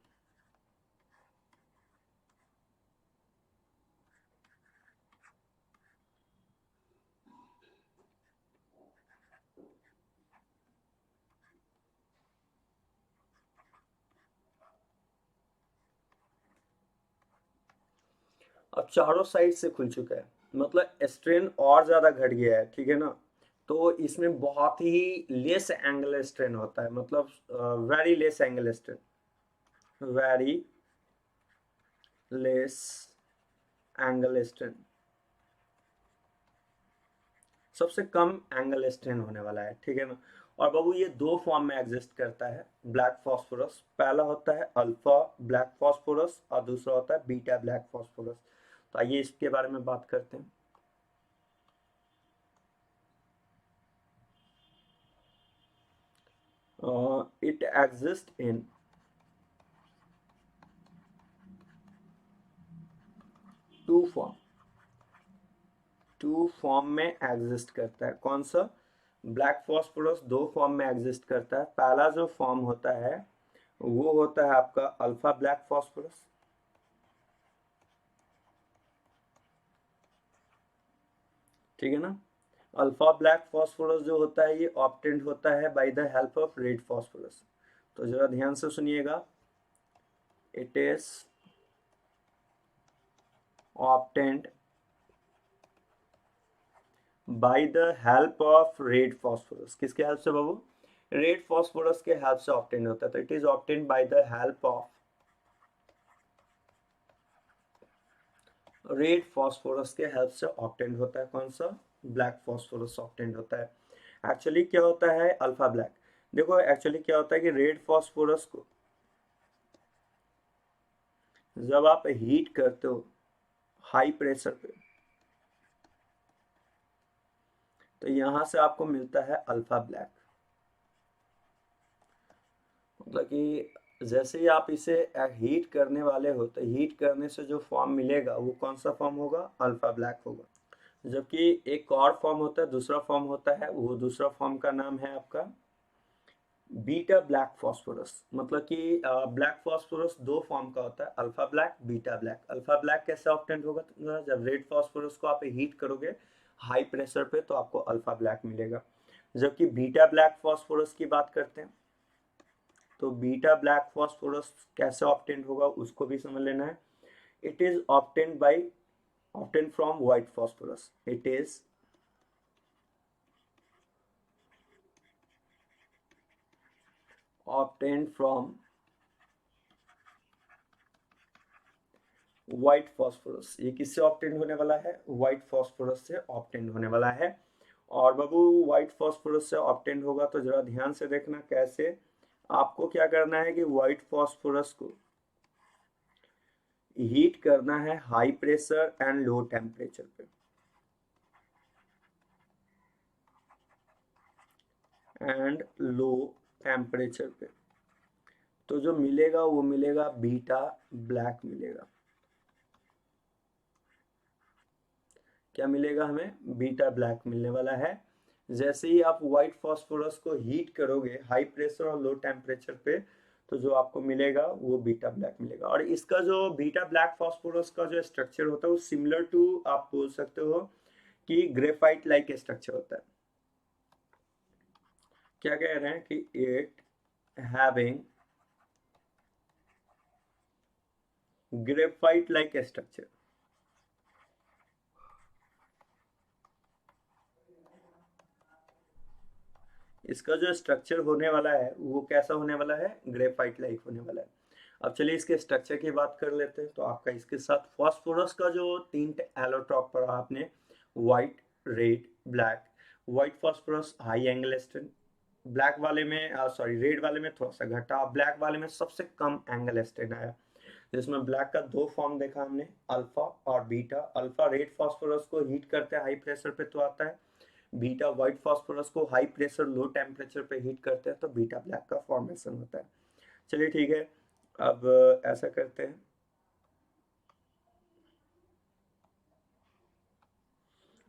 अब चारों साइड से खुल चुका है, मतलब स्ट्रेन और ज्यादा घट गया है। ठीक है ना, तो इसमें बहुत ही लेस एंगल स्ट्रेन होता है, मतलब very less angle strain, very less angle strain, सबसे कम एंगल स्ट्रेन होने वाला है। ठीक है ना, और बाबू ये दो फॉर्म में एग्जिस्ट करता है ब्लैक फास्फोरस। पहला होता है अल्फा ब्लैक फास्फोरस और दूसरा होता है बीटा ब्लैक फास्फोरस। तो आइए इसके बारे में बात करते हैं। It exist in two form में एग्जिस्ट करता है। कौन सा? ब्लैक फॉस्फोरस दो फॉर्म में एग्जिस्ट करता है। पहला जो फॉर्म होता है वो होता है आपका अल्फा ब्लैक फॉस्फोरस, ठीक है ना। अल्फा ब्लैक फॉस्फोरस जो होता है ये ऑब्टेन्ड होता है by the help of red phosphorus. तो जरा ध्यान से सुनिएगा, it is obtained by the help of red phosphorus. किसके हेल्प से बाबू? रेड फॉस्फोरस के हेल्प से ऑब्टेन होता है। तो it is obtained by the help of red phosphorus के हेल्प से ऑब्टेन होता है। कौन सा? ब्लैक फॉस्फोरस ऑब्टेन होता है। एक्चुअली क्या होता है अल्फा ब्लैक? देखो एक्चुअली क्या होता है कि रेड फॉस्फोरस को जब आप हीट करते हो हाई प्रेशर पे, तो यहां से आपको मिलता है अल्फा ब्लैक। मतलब कि जैसे ही आप इसे हीट करने वाले हो तो हीट करने से जो फॉर्म मिलेगा वो कौन सा फॉर्म होगा? अल्फा ब्लैक होगा। जबकि एक और फॉर्म होता है, दूसरा फॉर्म होता है, वो दूसरा फॉर्म का नाम है आपका बीटा ब्लैक फॉस्फोरस। मतलब कि ब्लैक फॉस्फोरस दो फॉर्म का होता है, alpha black, beta black. Alpha black कैसे ऑब्टेन होगा? जब रेड फॉस्फोरस को आप हीट करोगे हाई प्रेशर पे तो आपको अल्फा ब्लैक मिलेगा। जबकि बीटा ब्लैक फॉस्फोरस की बात करते हैं तो बीटा ब्लैक फॉस्फोरस कैसे ऑब्टेन होगा उसको भी समझ लेना है। It is obtain from white phosphorus. It is obtain from white phosphorus. ये किससे ऑब्टेन होने वाला है? व्हाइट फॉस्फोरस से ऑब्टेन होने वाला है। और बाबू व्हाइट फॉस्फोरस से ऑब्टेन होगा तो जरा ध्यान से देखना कैसे। आपको क्या करना है कि व्हाइट फॉस्फोरस को हीट करना है high pressure and low temperature पे, एंड लो टेम्परेचर पे। तो जो मिलेगा वो मिलेगा बीटा ब्लैक मिलेगा। क्या मिलेगा हमें? बीटा ब्लैक मिलने वाला है। जैसे ही आप व्हाइट फॉस्फोरस को हीट करोगे हाई प्रेशर और लो टेम्परेचर पे तो जो आपको मिलेगा वो बीटा ब्लैक मिलेगा। और इसका जो बीटा ब्लैक फॉस्फोरस का जो स्ट्रक्चर होता है वो सिमिलर टू, आप बोल सकते हो कि ग्रेफाइट लाइक स्ट्रक्चर होता है। क्या कह रहे हैं कि it having graphite like structure. इसका जो स्ट्रक्चर होने वाला है वो कैसा होने वाला है? ग्रेफाइट लाइक होने वाला है। अब चलिए इसके स्ट्रक्चर की बात कर लेते हैं। तो आपका इसके साथ फॉस्फोरस का जो तीन एलोट्रॉप पढ़ा आपने, white, red, black. White phosphorus high angle strength, black वाले में सॉरी रेड वाले में थोड़ा सा घटा, ब्लैक वाले में सबसे कम एंगल स्ट्रेंथ आया। जिसमें ब्लैक का दो फॉर्म देखा हमने, अल्फा और बीटा। अल्फा रेड फॉस्फोरस को हीट करते हैं हाई प्रेशर पे तो आता है, बीटा व्हाइट फॉस्फोरस को हाई प्रेशर लो टेम्परेचर पे हीट करते हैं तो बीटा ब्लैक का फॉर्मेशन होता है। चलिए ठीक है, अब ऐसा करते हैं,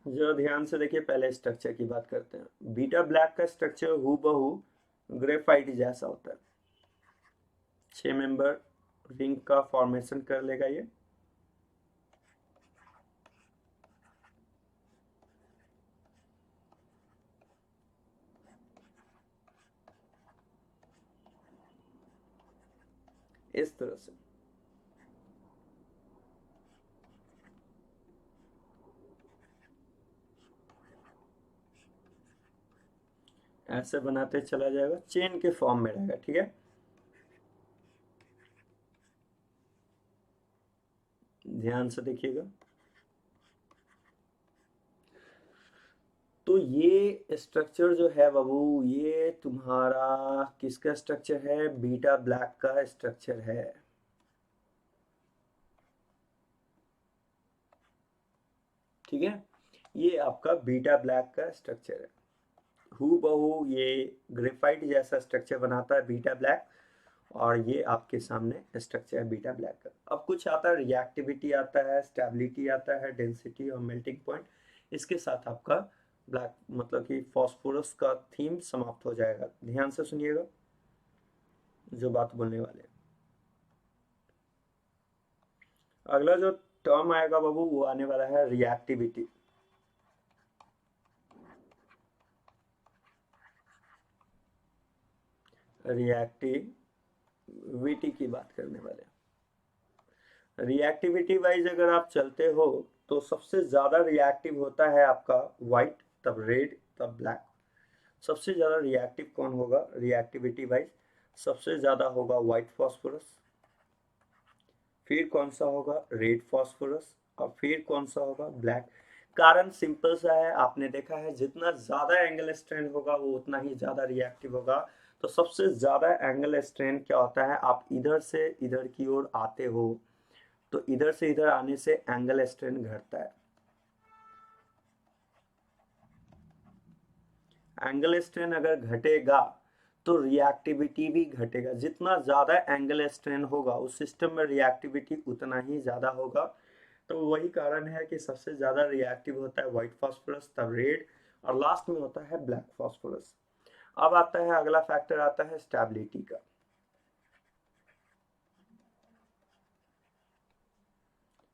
जरा ध्यान से देखिए, पहले स्ट्रक्चर की बात करते हैं। बीटा ब्लैक का स्ट्रक्चर हूबहू ग्रेफाइट जैसा होता है। 6 मेंबर रिंग का फॉर्मेशन कर लेगा ये। इस तरह से ऐसे बनाते चला जाएगा, चेन के फॉर्म में रहेगा, ठीक है। ध्यान से देखिएगा। तो ये स्ट्रक्चर जो है बाबू, ये तुम्हारा किसका स्ट्रक्चर है? बीटा ब्लैक का स्ट्रक्चर है। ठीक है, ये आपका बीटा ब्लैक का स्ट्रक्चर है। हूबहू ये ग्रेफाइट जैसा स्ट्रक्चर बनाता है बीटा ब्लैक। और ये आपके सामने स्ट्रक्चर है बीटा ब्लैक का। अब कुछ आता है, रिएक्टिविटी आता है, स्टेबिलिटी आता है, डेंसिटी और मेल्टिंग पॉइंट। इसके साथ आपका ब्लैक मतलब कि फॉस्फोरस का थीम समाप्त हो जाएगा। ध्यान से सुनिएगा जो बात बोलने वाले हैं। अगला जो टर्म आएगा बाबू वो आने वाला है रिएक्टिविटी। रिएक्टिविटी की बात करने वाले हैं। रिएक्टिविटी वाइज अगर आप चलते हो तो सबसे ज्यादा रिएक्टिव होता है आपका व्हाइट, तब रेड, तब ब्लैक। सबसे ज्यादा रिएक्टिव कौन होगा रिएक्टिविटी वाइज? सबसे ज्यादा होगा व्हाइट फॉस्फोरस, फिर कौन सा होगा रेड फॉस्फोरस, और फिर कौन सा होगा ब्लैक। कारण सिंपल सा है, आपने देखा है जितना ज्यादा एंगल स्ट्रेन होगा वो उतना ही ज्यादा रिएक्टिव होगा। तो सबसे ज्यादा एंगल स्ट्रेन क्या होता है, आप इधर से इधर की ओर आते हो तो इधर से इधर आने से एंगल स्ट्रेन घटता है। एंगल स्ट्रेन अगर घटेगा तो रिएक्टिविटी भी घटेगा। जितना ज्यादा एंगल स्ट्रेन होगा उस सिस्टम में रिएक्टिविटी उतना ही ज्यादा होगा। तो वही कारण है कि सबसे ज्यादा रिएक्टिव होता है व्हाइट फास्फोरस, तब रेड, और लास्ट में होता है ब्लैक फास्फोरस। अब आता है अगला फैक्टर आता है स्टेबिलिटी का।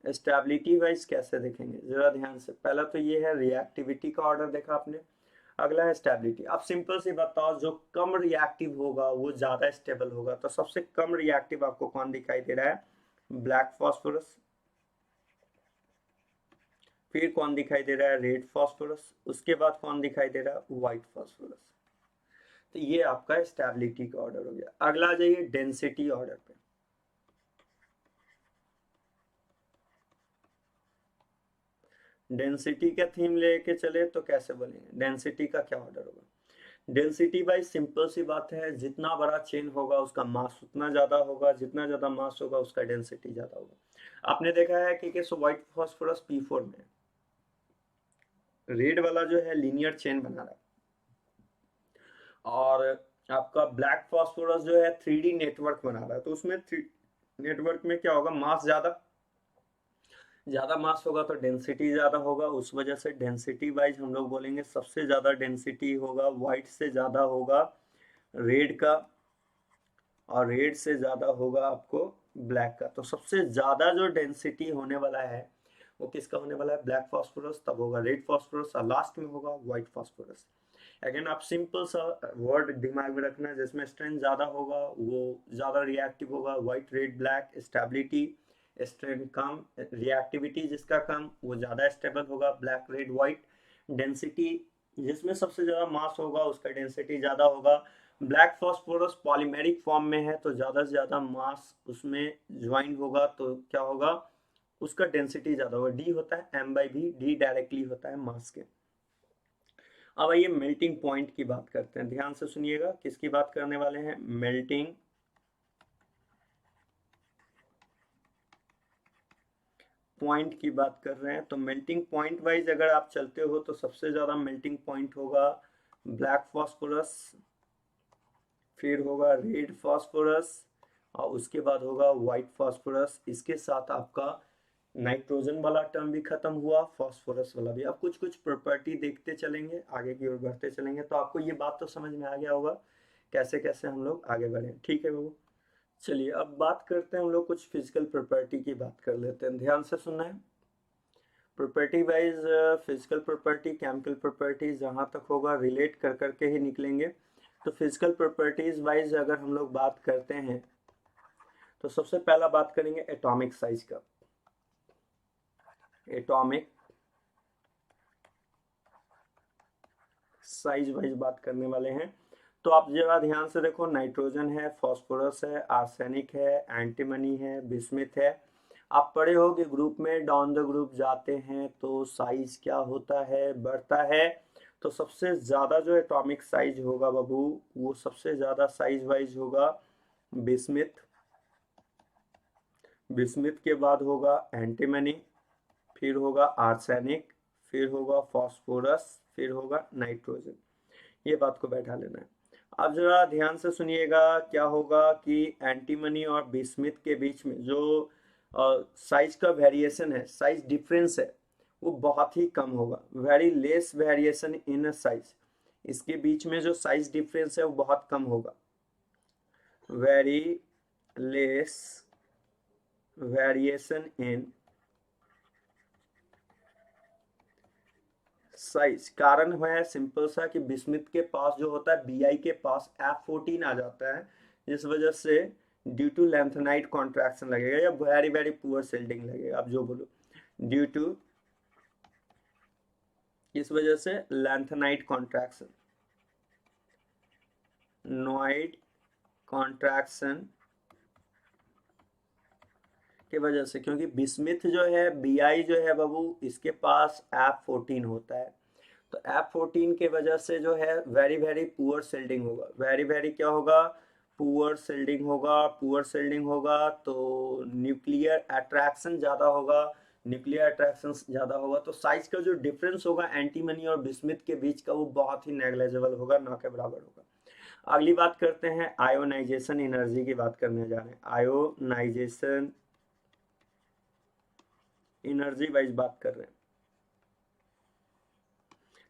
स्टेबिलिटी वाइज कैसे देखेंगे जरा ध्यान से। पहला तो ये है रिएक्टिविटी का ऑर्डर देखा आपने, अगला है स्टेबिलिटी। अब सिंपल सी बताओ, जो कम रिएक्टिव होगा वो ज्यादा स्टेबल होगा। तो सबसे कम रिएक्टिव आपको कौन दिखाई दे रहा है, ब्लैक फास्फोरस। फिर कौन दिखाई दे रहा है, रेड फास्फोरस। उसके बाद कौन दिखाई दे रहा है, व्हाइट फास्फोरस। तो ये आपका स्टेबिलिटी का ऑर्डर हो गया। अगला आ जाइए डेंसिटी ऑर्डर पे। डेंसिटी का थीम लेके चले तो कैसे बोलेंगे, डेंसिटी का क्या ऑर्डर होगा। डेंसिटी बाई सिंपल सी बात है, जितना बड़ा चेन होगा उसका मास उतना ज्यादा होगा, जितना ज्यादा मास होगा उसका डेंसिटी ज्यादा होगा। आपने देखा है कि व्हाइट फास्फोरस P4 में रेड वाला जो है लीनियर चेन बना रहा है, और आपका ब्लैक फास्फोरस जो है 3D नेटवर्क बना रहा है। तो उसमें नेटवर्क में क्या होगा, मास ज्यादा, ज्यादा मास होगा तो डेंसिटी ज्यादा होगा। उस वजह से डेंसिटी वाइज हम लोग बोलेंगे सबसे ज्यादा डेंसिटी होगा व्हाइट से ज्यादा होगा रेड का, और रेड से ज्यादा होगा आपको ब्लैक का। तो सबसे ज्यादा जो डेंसिटी होने वाला है वो किसका होने वाला है, ब्लैक फास्फोरस, तब होगा रेड फास्फोरस, और लास्ट में होगा व्हाइट फास्फोरस। अगेन आप सिंपल सा वर्ड दिमाग में रखना, जिसमें स्ट्रेंथ ज्यादा होगा वो ज्यादा रिएक्टिव होगा, white red black. Stability, strength कम, रिएक्टिविटी जिसका कम वो ज्यादा स्टेबल होगा, ब्लैक रेड व्हाइट। डेंसिटी जिसमें सबसे ज्यादा मास होगा उसका डेंसिटी ज्यादा होगा। ब्लैक फॉस्फोरस पॉलीमेरिक फॉर्म में है तो ज्यादा से ज्यादा मास उसमें ज्वाइन होगा, तो क्या होगा, उसका डेंसिटी ज्यादा होगा। डी होता है m/v, डी डायरेक्टली होता है मास के। अब आइए मेल्टिंग पॉइंट की बात करते हैं। ध्यान से सुनिएगा, किसकी बात करने वाले हैं, मेल्टिंग पॉइंट की बात कर रहे हैं। तो मेल्टिंग पॉइंट वाइज अगर आप चलते हो तो सबसे ज्यादा मेल्टिंग पॉइंट होगा ब्लैक फॉस्फोरस, फिर होगा रेड फास्फोरस, और उसके बाद होगा व्हाइट फास्फोरस। इसके साथ आपका नाइट्रोजन वाला टर्म भी खत्म हुआ, फास्फोरस वाला भी। अब कुछ कुछ प्रॉपर्टी देखते चलेंगे, आगे की ओर बढ़ते चलेंगे, तो आपको ये बात तो समझ में आ गया होगा कैसे कैसे हम लोग आगे बढ़े। ठीक है बाबू, चलिए अब बात करते हैं, हम लोग कुछ फिजिकल प्रॉपर्टी की बात कर लेते हैं। ध्यान से सुनना है। Property wise physical property, chemical property जहाँ तक होगा रिलेट कर करके ही निकलेंगे। तो फिजिकल प्रॉपर्टीज वाइज अगर हम लोग बात करते हैं तो सबसे पहला बात करेंगे एटॉमिक साइज का। एटॉमिक साइज वाइज बात करने वाले हैं। तो आप जरा ध्यान से देखो, नाइट्रोजन है, फास्फोरस है, आर्सेनिक है, एंटीमनी है, बिस्मिथ है। आप पढ़े हो कि ग्रुप में डाउन द ग्रुप जाते हैं तो साइज क्या होता है, बढ़ता है। तो सबसे ज्यादा जो एटॉमिक साइज होगा बाबू वो सबसे ज्यादा साइज वाइज होगा बिस्मिथ। बिस्मिथ के बाद होगा एंटीमनी, फिर होगा आर्सेनिक, फिर होगा फास्फोरस, फिर होगा नाइट्रोजन। ये बात को बैठा लेना है। अब जरा ध्यान से सुनिएगा, क्या होगा कि एंटीमनी और बिस्मिथ के बीच में जो साइज का वेरिएशन है, साइज डिफरेंस है, वो बहुत ही कम होगा। Very less variation in size, इसके बीच में जो साइज डिफरेंस है वो बहुत कम होगा। Very less variation in size. कारण है सिंपल सा कि बिस्मिथ के पास जो होता है, बीआई के पास F14 आ जाता है, जिस वजह से ड्यू टू लेंथेनाइट कॉन्ट्रैक्शन लगेगा या वेरी वेरी पुअर सेल्डिंग लगेगा, आप जो बोलो, ड्यू टू, इस वजह से लेंथेनाइट कॉन्ट्रैक्शन, नॉइड कॉन्ट्रैक्शन की वजह से, क्योंकि बिस्मिथ जो है, बीआई जो है बाबू, इसके पास F14 होता है, तो F14 के वजह से जो है वेरी वेरी पुअर सेल्डिंग होगा। वेरी वेरी क्या होगा? पुअर सेल्डिंग होगा। पुअर सेल्डिंग होगा तो न्यूक्लियर अट्रैक्शन ज़्यादा होगा। न्यूक्लियर अट्रैक्शन ज़्यादा होगा तो साइज का जो डिफरेंस होगा एंटीमनी और बिस्मिथ के बीच का, वो बहुत ही नेग्लेजिबल होगा, ना के बराबर होगा। अगली बात करते हैं, आयोनाइजेशन एनर्जी की बात करने जा रहे हैं। आयोनाइजेशन एनर्जी वाइज बात कर रहे हैं।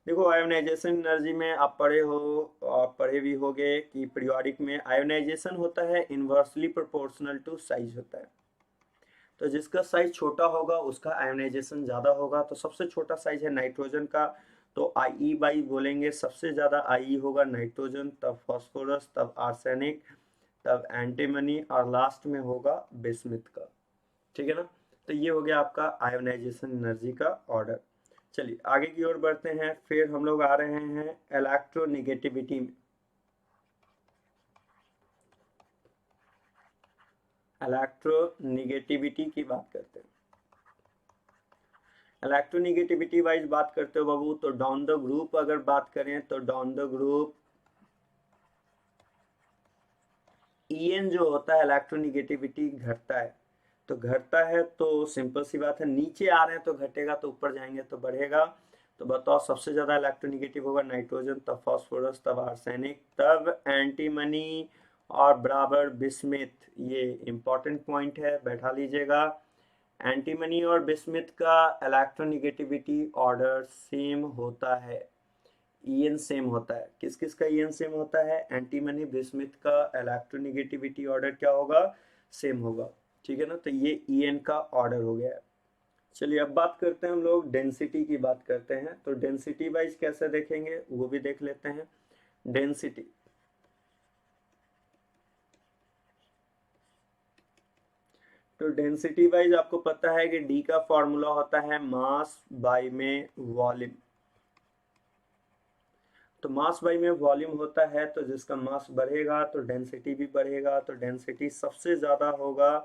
देखो, आयोनाइजेशन एनर्जी में आप पढ़े हो, आप पढ़े भी होगे कि पीरियोडिक में आयोनाइजेशन होता है इन्वर्सली प्रोपोर्शनल टू साइज होता है। तो जिसका साइज छोटा होगा उसका आयोनाइजेशन ज़्यादा होगा। तो सबसे छोटा साइज है नाइट्रोजन का, तो आई बाई बोलेंगे, सबसे ज़्यादा आई होगा नाइट्रोजन, तब फॉस्फोरस, तब आर्सेनिक, तब एंटीमनी, और लास्ट में होगा बिस्मिथ का। ठीक है ना? तो ये हो गया आपका आयोनाइजेशन एनर्जी का ऑर्डर। चलिए आगे की ओर बढ़ते हैं। फिर हम लोग आ रहे हैं इलेक्ट्रोनिगेटिविटी में। इलेक्ट्रोनिगेटिविटी की बात करते हैं। इलेक्ट्रोनिगेटिविटी वाइज बात करते हो बाबू, तो डाउन द ग्रुप अगर बात करें तो डाउन द ग्रुप ईएन जो होता है, इलेक्ट्रोनिगेटिविटी घटता है। तो घटता है तो सिंपल सी बात है, नीचे आ रहे हैं तो घटेगा, तो ऊपर जाएंगे तो बढ़ेगा। तो बताओ, सबसे ज्यादा इलेक्ट्रोनिगेटिव होगा नाइट्रोजन, तब फॉस्फोरस, तब आर्सेनिक, तब एंटीमनी, और बराबर बिस्मिथ। ये इंपॉर्टेंट पॉइंट है, बैठा लीजिएगा। एंटीमनी और बिस्मिथ का इलेक्ट्रोनिगेटिविटी ऑर्डर सेम होता है, ईएन सेम होता है। किस किस का ईएन सेम होता है? एंटीमनी बिस्मिथ का इलेक्ट्रोनिगेटिविटी ऑर्डर क्या होगा? सेम होगा। ठीक है ना? तो ये ईएन का ऑर्डर हो गया है। चलिए अब बात करते हैं, हम लोग डेंसिटी की बात करते हैं। तो डेंसिटी वाइज कैसे देखेंगे वो भी देख लेते हैं। डेंसिटी, तो डेंसिटी वाइज आपको पता है कि डी का फॉर्मूला होता है मास बाई में वॉल्यूम। तो मास बाई में वॉल्यूम होता है, तो जिसका मास बढ़ेगा तो डेंसिटी भी बढ़ेगा। तो डेंसिटी सबसे ज़्यादा होगा,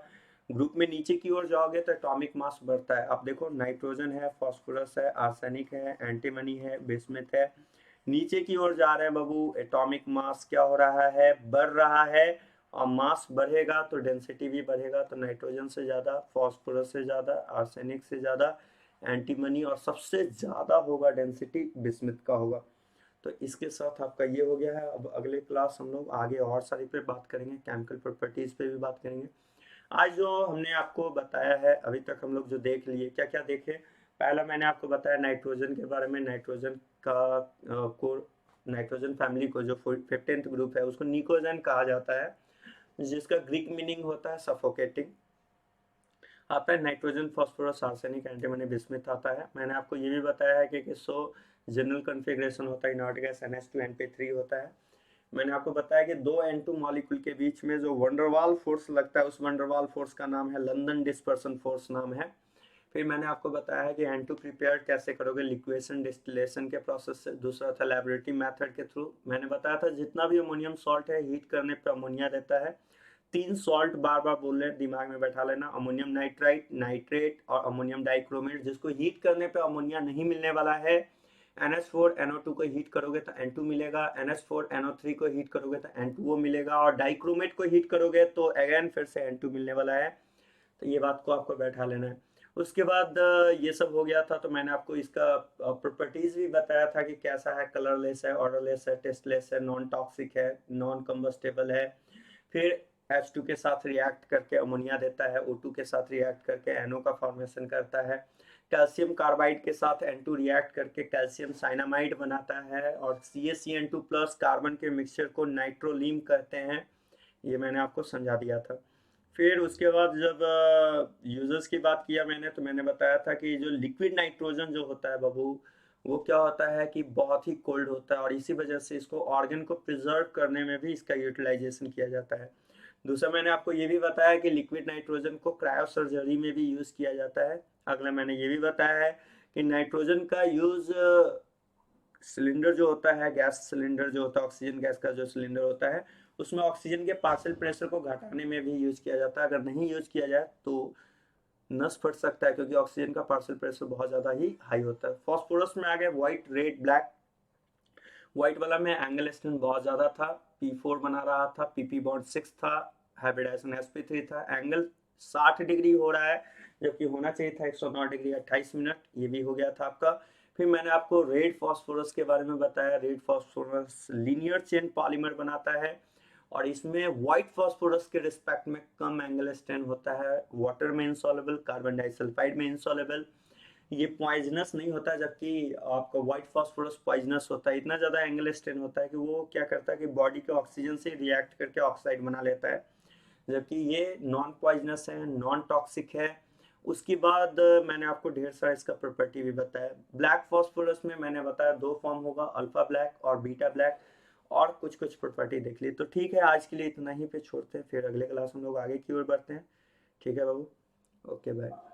ग्रुप में नीचे की ओर जाओगे तो एटॉमिक मास बढ़ता है। आप देखो, नाइट्रोजन है, फॉस्फोरस है, आर्सेनिक है, एंटीमनी है, बिस्मिथ है। नीचे की ओर जा रहे हैं बाबू, एटॉमिक मास क्या हो रहा है? बढ़ रहा है। और मास बढ़ेगा तो डेंसिटी भी बढ़ेगा। तो नाइट्रोजन से ज़्यादा, फॉस्फोरस से ज़्यादा, आर्सेनिक से ज़्यादा एंटीमनी, और सबसे ज़्यादा होगा डेंसिटी बिस्मिथ का होगा। तो इसके साथ आपका ये हो गया है। अब अगले क्लास हम लोग आगे और सारी पे बात करेंगे, केमिकल प्रॉपर्टीज पे भी बात करेंगे। आज जो हमने आपको बताया है, अभी तक हम लोग जो देख लिए, क्या क्या देखे? पहला मैंने आपको बताया नाइट्रोजन के बारे में। नाइट्रोजन का को नाइट्रोजन फैमिली को जो 15th ग्रुप है उसको निकोजन कहा जाता है, जिसका ग्रीक मीनिंग होता है सफोकेटिंग। आता है nitrogen, phosphorus, arsenic, antimony, bismuth आता है। मैंने आपको ये भी बताया है कि किसो जनरल कॉन्फ़िगरेशन होता है, इनर्ट गैस NH2 NP3 होता है। मैंने आपको बताया कि दो N2 मॉलिक्यूल के बीच में जो वंडरवाल फोर्स लगता है, उस वंडरवाल फोर्स का नाम है लंदन डिस्पर्सन फोर्स नाम है। फिर मैंने आपको बताया है कि N2 प्रिपेयर कैसे करोगे, लिक्वेशन डिस्टिलेशन के प्रोसेस से। दूसरा था लेबोरेटरी मेथड के थ्रू। मैंने बताया था जितना भी अमोनियम सॉल्ट है, हीट करने पर अमोनिया देता है। तीन सॉल्ट बार बार बोल रहे हैं, दिमाग में बैठा लेना, अमोनियम नाइट्राइट, नाइट्रेट और अमोनियम डाइक्रोमेट। जिसको हीट करने पे अमोनिया नहीं मिलने वाला है, NH4NO2 को हीट करोगे तो N2 मिलेगा, NH4NO3 को हीट करोगे तो N2O मिलेगा, और डाइक्रोमेट को हीट करोगे तो अगेन फिर से N2 मिलने वाला है। तो ये बात को आपको बैठा लेना है। उसके बाद ये सब हो गया था, तो मैंने आपको इसका प्रॉपर्टीज भी बताया था कि कैसा है, कलरलेस है, ऑर्डरलेस है, टेस्टलेस है, नॉन टॉक्सिक है, नॉन कंबस्टेबल है। फिर H2 के साथ रिएक्ट करके अमोनिया देता है, O2 के साथ रिएक्ट करके NO का फॉर्मेशन करता है, कैल्शियम कार्बाइड के साथ N2 रिएक्ट करके कैल्शियम साइनामाइड बनाता है, और CaCN2 प्लस कार्बन के मिक्सचर को नाइट्रोलीम कहते हैं। ये मैंने आपको समझा दिया था। फिर उसके बाद जब यूजर्स की बात किया मैंने, तो मैंने बताया था कि जो लिक्विड नाइट्रोजन जो होता है बाबू, वो क्या होता है कि बहुत ही कोल्ड होता है, और इसी वजह से इसको ऑर्गन को प्रिजर्व करने में भी इसका यूटिलाइजेशन किया जाता है। दूसरा मैंने आपको ये भी बताया कि लिक्विड नाइट्रोजन को क्रायो सर्जरी में भी यूज़ किया जाता है। अगला मैंने ये भी बताया है कि नाइट्रोजन का यूज़ सिलेंडर जो होता है, गैस सिलेंडर जो होता है, ऑक्सीजन गैस का जो सिलेंडर होता है, उसमें ऑक्सीजन के पार्शियल प्रेशर को घटाने में भी यूज़ किया जाता है। अगर नहीं यूज़ किया जाए तो नस फट सकता है, क्योंकि ऑक्सीजन का पार्शियल प्रेशर बहुत ज़्यादा ही हाई होता है। फॉस्फोरस में आ गया व्हाइट, रेड, ब्लैक। व्हाइट वाला में एंगल स्ट्रेंथ बहुत ज़्यादा था, P4 बना रहा था, PP बॉन्ड 6 था, हाइब्रिडाइजेशन sp3 था, एंगल 60 डिग्री हो रहा है, जबकि होना चाहिए था 109 डिग्री 28 मिनट। ये भी हो गया था आपका। फिर मैंने आपको रेड फॉस्फोरस के बारे में बताया। Red phosphorus linear chain polymer बनाता है, और इसमें व्हाइट फॉस्फोरस के रिस्पेक्ट में कम एंगल स्ट्रेंथ होता है, वाटर में इंसॉल्युबल, कार्बन डाइसल्फाइड में इंसॉल्युबल। ये पॉइजनस नहीं होता, जबकि आपका व्हाइट फॉस्फोरस पॉइजनस होता है। इतना ज़्यादा एंगल स्ट्रेन होता है कि वो क्या करता है कि बॉडी के ऑक्सीजन से रिएक्ट करके ऑक्साइड बना लेता है, जबकि ये नॉन पॉइजनस है, नॉन टॉक्सिक है। उसके बाद मैंने आपको ढेर सारा इसका प्रॉपर्टी भी बताया। ब्लैक फॉस्फोरस में मैंने बताया दो फॉर्म होगा, अल्फा ब्लैक और बीटा ब्लैक, और कुछ कुछ प्रॉपर्टी देख ली। तो ठीक है, आज के लिए इतना ही पे छोड़ते हैं, फिर अगले क्लास में लोग आगे की ओर बढ़ते हैं। ठीक है बाबू, ओके बाय।